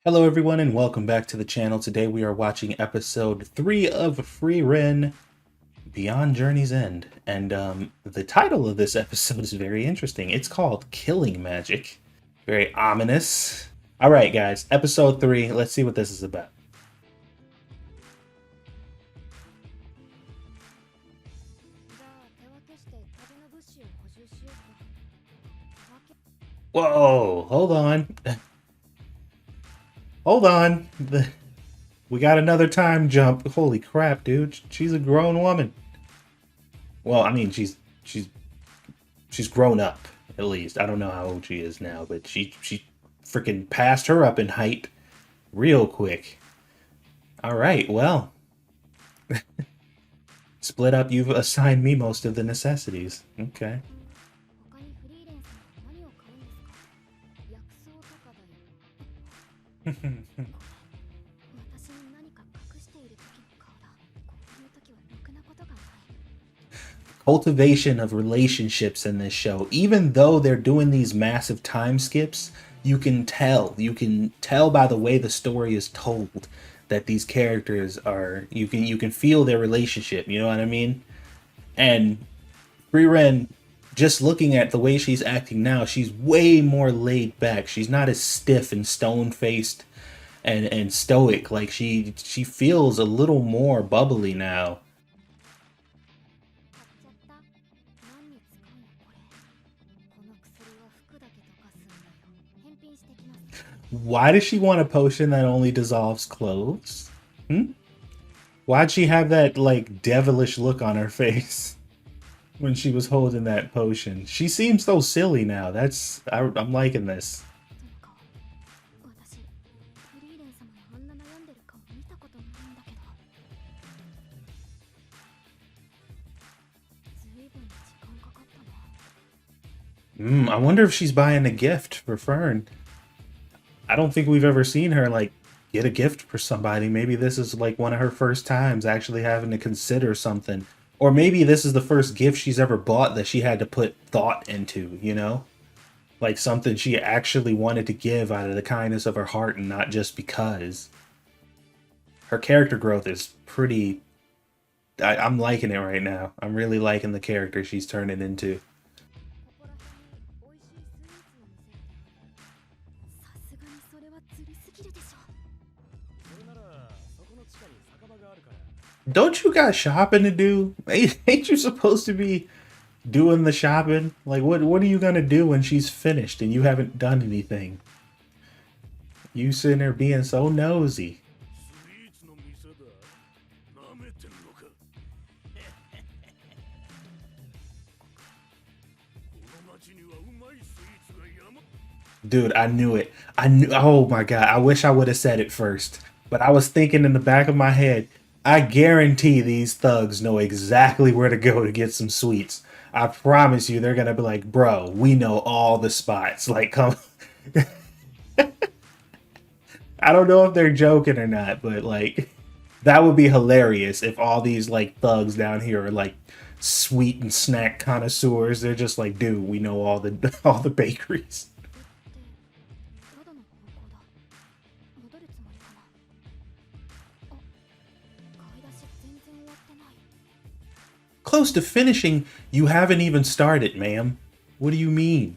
Hello everyone and welcome back to the channel. Today we are watching episode 3 of Frieren, Beyond Journey's End. And the title of this episode is very interesting. It's called Killing Magic. Very ominous. Alright guys, episode 3, let's see what this is about. Whoa, hold on. Hold on. We got another time jump. Holy crap, dude. She's a grown woman. Well, I mean, she's grown up, at least. I don't know how old she is now, but she freaking passed her up in height real quick. All right, well, split up. You've assigned me most of the necessities. Okay. Cultivation of relationships in this show. Even though they're doing these massive time skips, you can tell by the way the story is told that these characters are you can feel their relationship, you know what I mean? And Frieren, just looking at the way she's acting now, she's way more laid back. She's not as stiff and stone faced and stoic. Like she feels a little more bubbly now. Why does she want a potion that only dissolves clothes? Hmm? Why'd she have that like devilish look on her face when she was holding that potion? She seems so silly now. I'm liking this. I wonder if she's buying a gift for Fern. I don't think we've ever seen her like get a gift for somebody. Maybe this is like one of her first times actually having to consider something. Or maybe this is the first gift she's ever bought that she had to put thought into, you know? Like something she actually wanted to give out of the kindness of her heart and not just because. Her character growth is pretty. I'm liking it right now. I'm really liking the character she's turning into. Don't you got shopping to do? Ain't you supposed to be doing the shopping? Like, what are you gonna do when she's finished and you haven't done anything? You sitting there being so nosy. Dude, I knew it. I knew. Oh my god! I wish I would have said it first. But I was thinking in the back of my head. I guarantee these thugs know exactly where to go to get some sweets. I promise you, they're gonna be like, "Bro, we know all the spots." Like, come. I don't know if they're joking or not, but like, that would be hilarious if all these like thugs down here are like sweet and snack connoisseurs. They're just like, dude, we know all the all the bakeries. Close to finishing, you haven't even started, ma'am. What do you mean?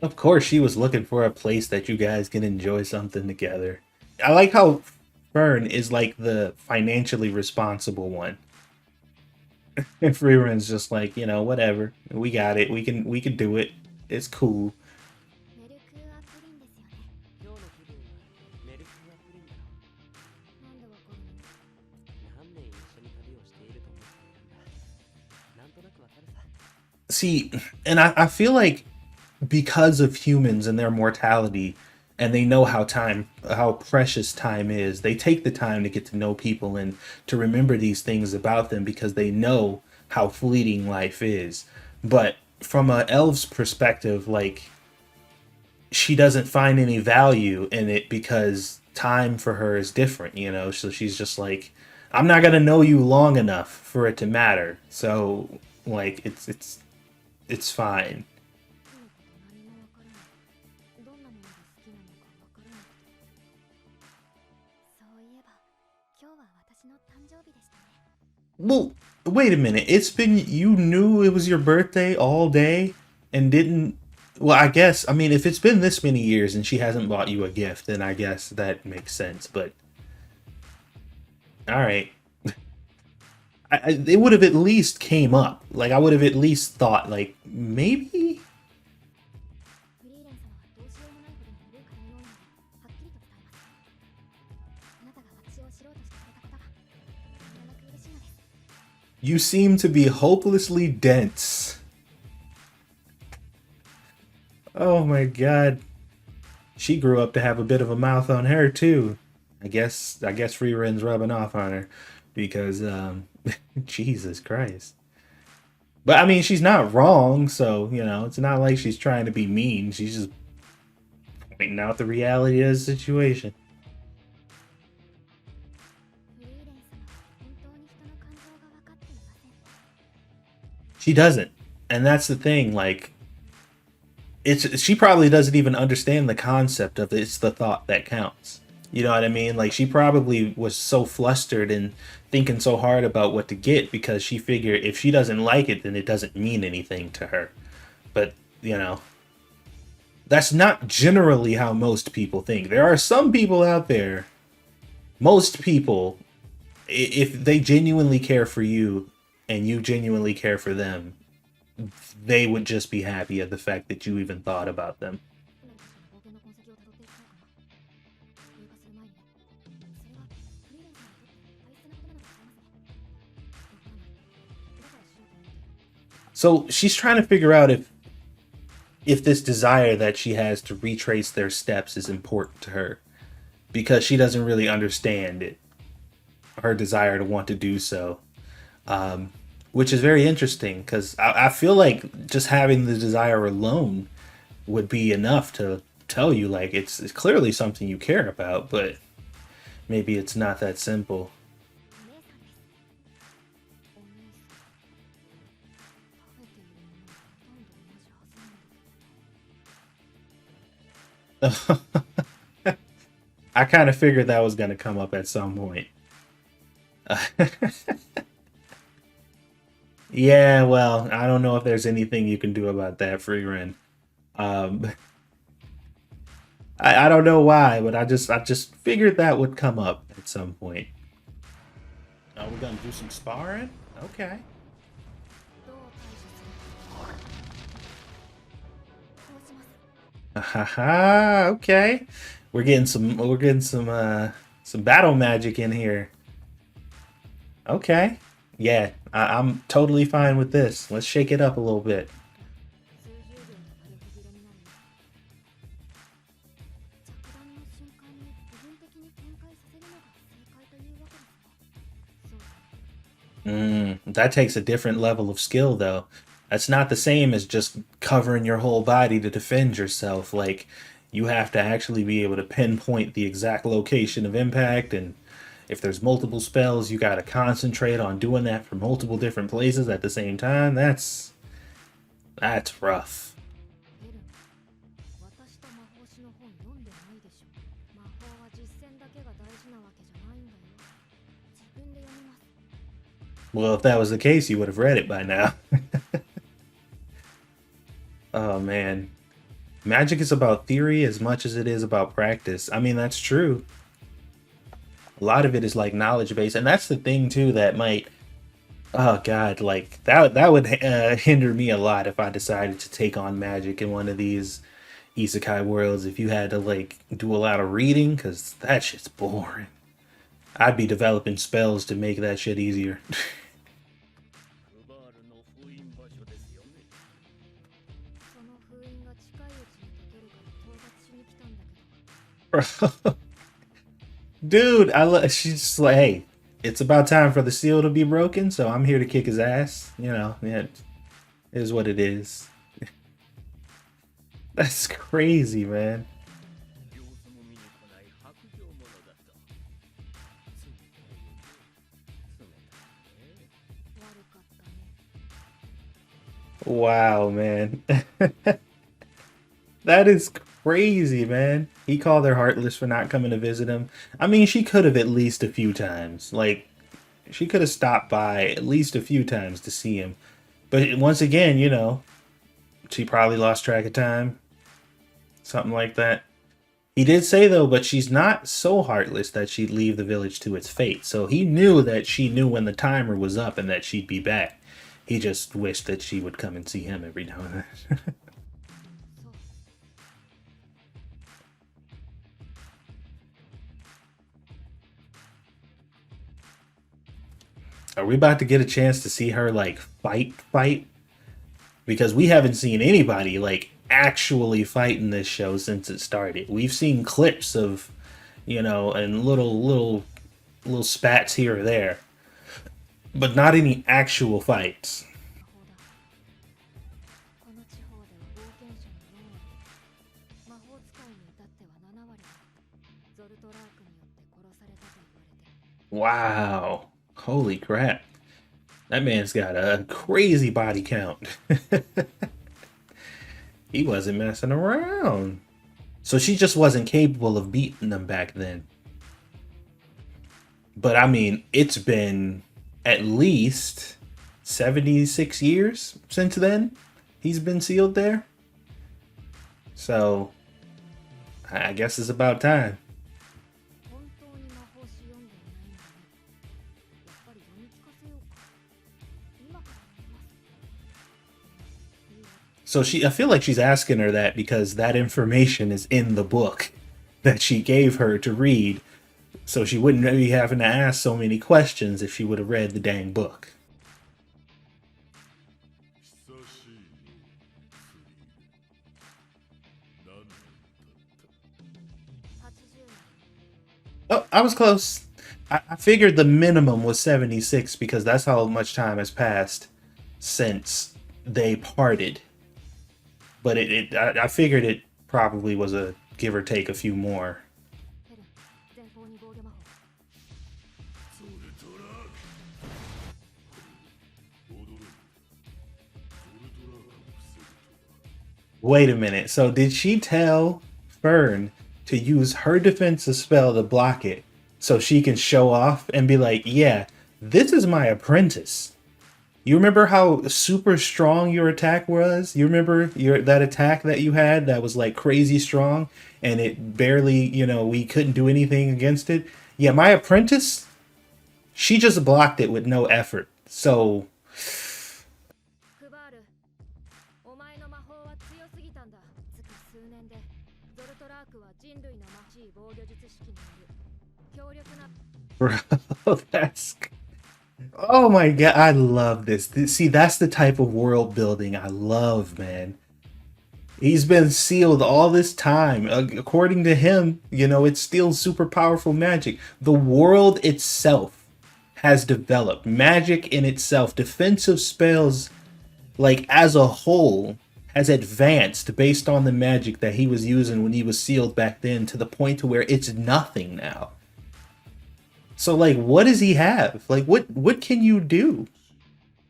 Of course, she was looking for a place that you guys can enjoy something together. I like how Fern is like the financially responsible one. And Freeman's just like, whatever. We got it. We can do it. It's cool. See, and I feel like because of humans and their mortality, and they know how precious time is, they take the time to get to know people and to remember these things about them because they know how fleeting life is. But from a elf's perspective, like, she doesn't find any value in it because time for her is different, so she's just like, I'm not gonna know you long enough for it to matter. So like it's fine. 好きなこと何もわからない。どんなものが好きなのかわからなくて。そういえば、今日は私の誕生日でしたね。Well, wait a minute. It's been you knew it was your birthday all day and didn't. Well, I guess I mean if it's been this many years and she hasn't bought you a gift, then I guess that makes sense. But all right, it would have at least came up. Like I would have at least thought like maybe. フリーレン様はどうしようもないほどの古い形見なので、はっきりと伝えます。あなたが私を知ろうとしてくれたことが、とても嬉しいのです。You seem to be hopelessly dense. Oh my god. She grew up to have a bit of a mouth on her too. I guess Frieren's rubbing off on her because Jesus Christ. But I mean, she's not wrong, so you know, it's not like she's trying to be mean. She's just pointing out the reality of the situation. フリーレン様は本当に人の感情が分かっていません。She doesn't, and that's the thing. Like, it's she probably doesn't even understand the concept of it's the thought that counts. You know what I mean? Like she probably was so flustered and thinking so hard about what to get because she figured if she doesn't like it, then it doesn't mean anything to her. But you know, that's not generally how most people think. There are some people out there. Most people, if they genuinely care for you and you genuinely care for them, they would just be happy at the fact that you even thought about them. 何かしら冒険の痕跡をたどっていくのかな。風化する前にね。それはフリーレン様にとって大切なことなのかもしれますね。わからない。だからしようと思っている。So she's trying to figure out if this desire that she has to retrace their steps is important to her because she doesn't really understand it, her desire to want to do so, um, which is very interesting because I feel like just having the desire alone would be enough to tell you like it's clearly something you care about, but maybe it's not that simple. お姉さんです。お姉さん。食べているものはほとんど同じはずなんだけど。I kind of figured that was going to come up at some point. Yeah, well, I don't know if there's anything you can do about that, Frieren. Um, I don't know why, but I just figured that would come up at some point. Are we gonna do some sparring? Okay. どう対処するか。こうします。Haha. Okay. We're getting some battle magic in here. Okay. Yeah, I'm totally fine with this. Let's shake it up a little bit. 数十秒で割れくびれになるね。着弾の瞬間に部分的に展開させるのが正解というわけですね。そうか。That takes a different level of skill, though. That's not the same as just covering your whole body to defend yourself. Like, you have to actually be able to pinpoint the exact location of impact, and if there's multiple spells, you gotta concentrate on doing that for multiple different places at the same time. That's rough. ヘルム、私と魔法師の本読んでないでしょ。魔法は実践だけが大事なわけじゃないんだよ。自分で読みます。Well, if that was the case, you would have read it by now. Oh man, magic is about theory as much as it is about practice. I mean, that's true. A lot of it is like knowledge based, and that's the thing too that might. Oh god, like that would hinder me a lot if I decided to take on magic in one of these isekai worlds. If you had to like do a lot of reading, because that shit's boring. I'd be developing spells to make that shit easier. クバールの封印場所ですよね。その封印が近いうちに解けるから討伐しに来たんだけど。Dude, she's just like, hey, it's about time for the seal to be broken, so I'm here to kick his ass. You know, yeah, it is what it is. That's crazy, man. 様子も見に来ない白状者だと。そうだよね。Wow, man. That is crazy, man. He called her heartless for not coming to visit him. I mean, she could have at least a few times. Like, she could have stopped by at least a few times to see him. But once again, she probably lost track of time. Something like that. He did say, though, but she's not so heartless that she'd leave the village to its fate. So he knew that she knew when the timer was up and that she'd be back. He just wished that she would come and see him every now and then. そう Are we about to get a chance to see her, like, fight? Because we haven't seen anybody, like, actually fight in this show since it started. We've seen clips of, and little spats here or there, but not any actual fights. 魔法だこの地方では冒険者の4割魔法使いに至っては7割がゾルトラークによって殺されたと言われてる Wow. Holy crap. That man's got a crazy body count. He wasn't messing around. So she just wasn't capable of beating them back then. But I mean, it's been at least 76 years since then he's been sealed there. So I guess it's about time. 本当に魔法師読んでいないんだねやっぱり読み聞かせようか今から読みます So I feel like she's asking her that because that information is in the book that she gave her to read. So she wouldn't be having to ask so many questions if she would have read the dang book. 久しいのフリーレン。何年経った80年 Oh, I was close. I figured the minimum was 76 because that's how much time has passed since they parted. But I figured it probably was a give or take a few more. ヘレン前方に防御魔法ゾルトラーク驚いたゾルトラークを防ぐとは Wait a minute. So did she tell Fern to use her defensive spell to block it so she can show off and be like, yeah, this is my apprentice? You remember how super strong your attack was? You remember that attack that you had that was like crazy strong and it barely, we couldn't do anything against it? Yeah, my apprentice, she just blocked it with no effort. So クバールお前の魔法は強すぎたんだつか数年でゾルトラークは人類の魔しい防御術式による強力な bro, that's oh my god, I love this. See, that's the type of world building I love, man. He's been sealed all this time. According to him, it's still super powerful magic. The world itself has developed. Magic in itself, defensive spells, like as a whole, has advanced based on the magic that he was using when he was sealed back then to the point to where it's nothing now. So like, what does he have? Like, what can you do?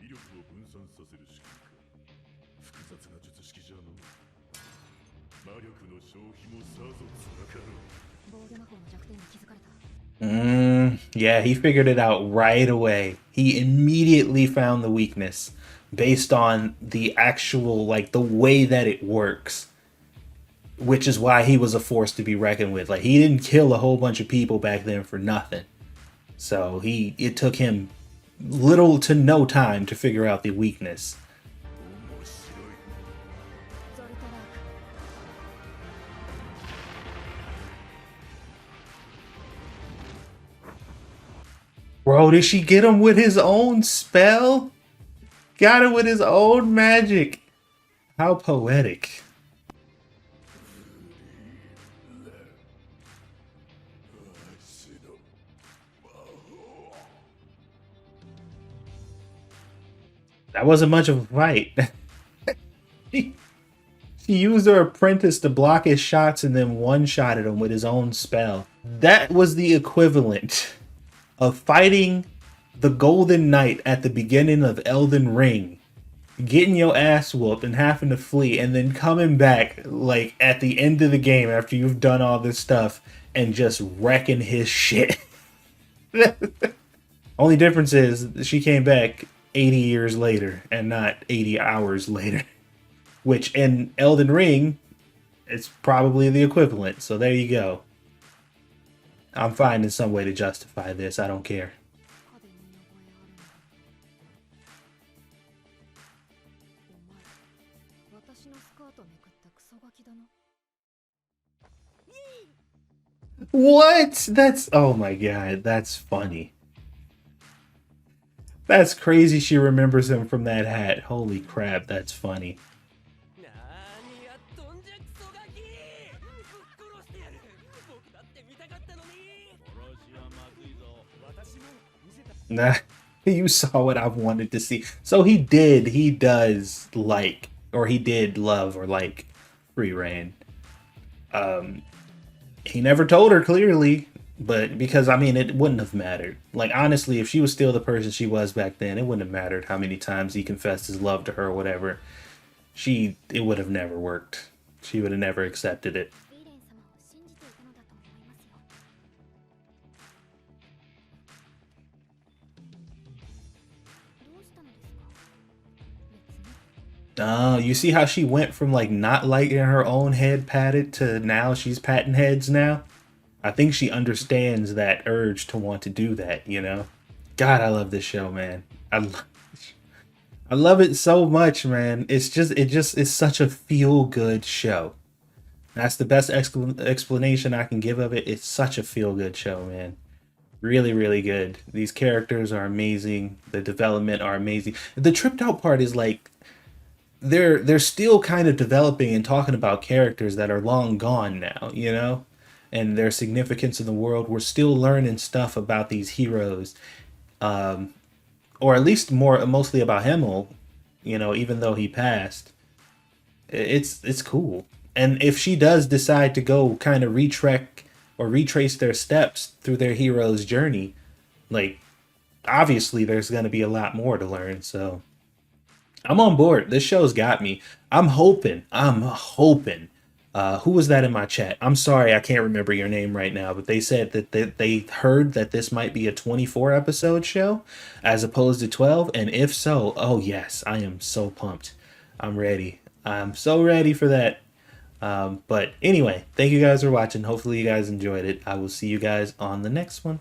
威力を分散させる仕組みか複雑な術式じゃの魔力の消費もさぞつらかろう防御魔法の弱点に気づかれた Yeah, he figured it out right away. He immediately found the weakness based on the actual, like, the way that it works. Which is why he was a force to be reckoned with. Like, he didn't kill a whole bunch of people back then for nothing. So it took him little to no time to figure out the weakness. 面白いゾルトラーク Bro, did she get him with his own spell? Got him with his own magic. How poetic. 足の魔法 That wasn't much of a fight. She used her apprentice to block his shots and then one-shotted him with his own spell. That was the equivalent of fighting the Golden Knight at the beginning of Elden Ring getting your ass whooped and having to flee, and then coming back like at the end of the game after you've done all this stuff and just wrecking his shit. Only difference is she came back 80 years later and not 80 hours later, which in Elden Ring, it's probably the equivalent. So there you go. I'm finding some way to justify this. I don't care. 歯で見覚えあるな。お前、私のスカートめくったクソガキだな。What? That's oh my god, that's funny. That's crazy she remembers him from that hat. Holy crap, that's funny. 何やっとんじゃクソガキぶっ殺してやる僕だって見たかったのに殺しはまずいぞ私も見せた Nah, you saw what I wanted to see. So he does like, or he did love or like Frieren. He never told her clearly, but because I mean, it wouldn't have mattered. Like honestly, if she was still the person she was back then, it wouldn't have mattered how many times he confessed his love to her or whatever. It would have never worked. She would have never accepted it. フリーレン様を信じていたのだと思いますよ。どうしたのですか？別に。Oh, you see how she went from like not liking her own head patted to now she's patting heads now? I think she understands that urge to want to do that, you know? God, I love this show, man. I love it so much, man. It's such a feel good show. That's the best explanation I can give of it. It's such a feel good show, man. Really, really good. These characters are amazing. The development are amazing. The tripped out part is like they're still kind of developing and talking about characters that are long gone now, you know, and their significance in the world. We're still learning stuff about these heroes, or at least mostly about Himmel, you know, even though he passed. It's cool. And if she does decide to go kind of retrek or retrace their steps through their hero's journey, like obviously there's going to be a lot more to learn. So I'm on board. This show's got me. I'm hoping. Who was that in my chat? I'm sorry, I can't remember your name right now, but they said that they heard that this might be a 24 episode show as opposed to 12. And if so, oh yes, I am so pumped. I'm ready. I'm so ready for that. But anyway, thank you guys for watching. Hopefully you guys enjoyed it. I will see you guys on the next one.